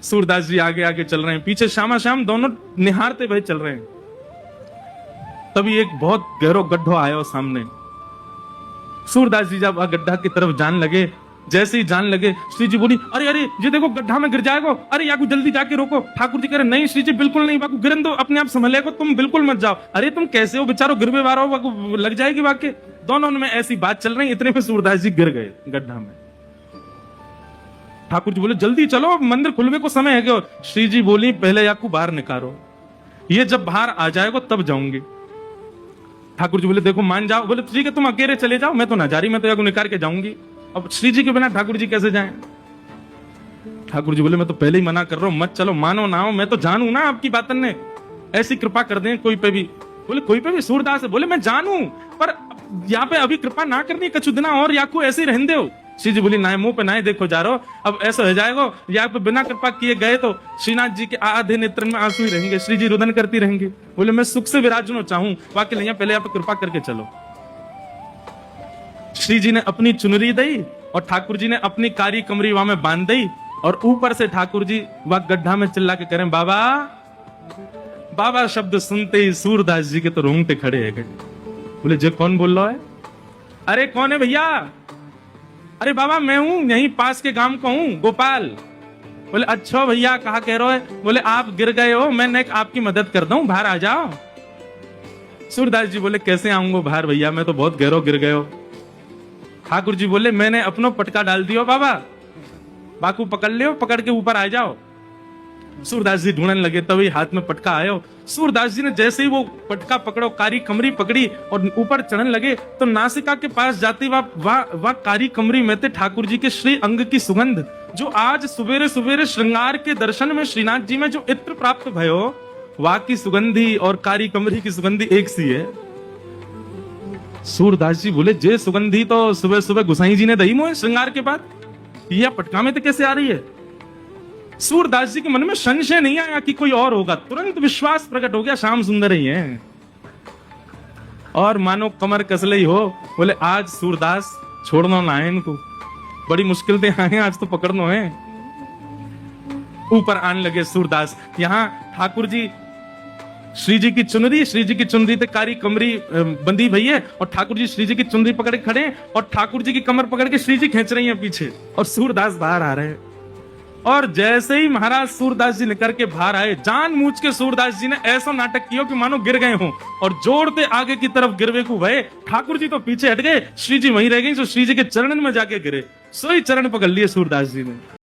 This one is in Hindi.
सूरदास जी आगे आगे चल रहे हैं, पीछे श्यामा श्याम दोनों निहारते हुए चल रहे हैं। तभी एक बहुत गहरो गड्ढो आयो सामने। सूरदास जी जब गड्ढा की तरफ जान लगे, जैसे ही जान लगे, श्री जी बोली, अरे अरे ये देखो गड्ढा में गिर जाएगा, अरे याकू जल्दी जाके रोको। ठाकुर जी कह रहे, नहीं श्री जी बिल्कुल नहीं, बाकू गिरन दो, अपने आप संभलेगा, तुम बिल्कुल मत जाओ। अरे तुम कैसे हो बेचारो, गिरवे वारो, बाकू लग जाएगी वाक्य। दोनों में ऐसी बात चल रही, इतने में सूरदास जी गिर गए गड्ढा में। ठाकुर जी बोले, जल्दी चलो, मंदिर खुलवे को समय है क्या? श्री जी बोली, पहले याकू बाहर निकालो, ये जब बाहर आ जाएगा तब जाऊंगी। ठाकुर जी बोले, देखो मान जाओ। बोले ठीक है, तुम अकेले चले जाओ, मैं तो ना जा रही, मैं तो याकू निकाल के जाऊंगी। अब श्री जी के बिना ठाकुर जी कैसे जाएं? ठाकुर जी बोले, मैं तो पहले ही मना कर रहा हूं, मत चलो, मानो ना हो, मैं तो जानू ना आपकी बातन ने, ऐसी कृपा कर दें कोई पे भी। बोले कोई पे भी? सूरदास है। बोले मैं जानू, पर यहाँ पे अभी कृपा ना करनी, कछु दिना और याकू ऐसे ही रहने दो। श्री जी बोली, ना मुंह पे ना देखो जा रहो, अब ऐसा हो जाएगा, यहाँ पे बिना कृपा किए गए तो श्रीनाथ जी के आधे नेत्र में आंसू ही रहेंगे, श्री जी रुदन करती रहेंगे। बोले मैं सुख से विराजनो चाहूं, बाकी नहीं, पहले यहाँ पे कृपा करके चलो। श्री जी ने अपनी चुनरी दी और ठाकुर जी ने अपनी कारी कमरी वहां में बांध दी, और ऊपर से ठाकुर जी वह गड्ढा में चिल्ला के करें, बाबा बाबा शब्द सुनते ही सूरदास जी के तो रोंगटे खड़े है गए। बोले जे कौन बोल रहा है? अरे कौन है भैया? अरे बाबा मैं हूं, यहीं पास के गांव का हूं, गोपाल। बोले अच्छा भैया, कहा कह रहे हो? बोले आप गिर गए हो, मैं आपकी मदद कर दूं, बाहर आ जाओ। सूरदास जी बोले, कैसे आऊंगा बाहर भैया, मैं तो बहुत गहरो गिर गए हो। ठाकुर जी बोले, मैंने अपनो पटका डाल दियो बाबा, बाकू पकड़ लियो, पकड़ के ऊपर आ जाओ। सूरदास जी ढूंढने लगे, तभी हाथ में पटका आयो। सूरदास जी ने जैसे ही वो पटका पकड़ो, कारी कमरी पकड़ी और ऊपर चढ़ने लगे, तो नासिका के पास जाती वह कारी कमरी में थे ठाकुर जी के श्री अंग की सुगंध, जो आज सुबेरे सुबेरे श्रृंगार के दर्शन में श्रीनाथ जी में जो इत्र प्राप्त भयो, वह की सुगंधी और कारी कमरी की सुगंधी एक सी है। सूरदास जी बोले, जे सुगंधी तो सुबह सुबह गुसाई जी ने दही मोहे श्रृंगार के बाद, यह पटका में तो कैसे आ रही है? सूरदास जी के मन में संशय नहीं आया कि कोई और होगा, तुरंत विश्वास प्रकट हो गया, श्याम सुंदर ही है। और मानो कमर कसले ही हो, बोले आज सूरदास छोड़ना ना है इनको, बड़ी मुश्किल से आए आज तो पकड़ना है। ऊपर आने लगे सूरदास, यहां ठाकुर जी श्री जी की चुनरी ते कारी कमरी बंदी भई है, और ठाकुर जी श्री जी की चुनरी पकड़ के खड़े हैं, और ठाकुर जी की कमर पकड़ के श्री जी खींच रही हैं पीछे, और सूरदास बाहर आ रहे हैं। और जैसे ही महाराज सूरदास जी निकल के बाहर आए, जानबूझ के सूरदास जी ने ऐसा नाटक किया कि मानो गिर गए हों, और जोड़ते आगे की तरफ गिरवे को भय। ठाकुर जी तो पीछे हट गए, श्री जी वहीं रह गई, तो श्री जी के चरण में जाके गिरे, सोई चरण पकड़ लिए सूरदास जी ने।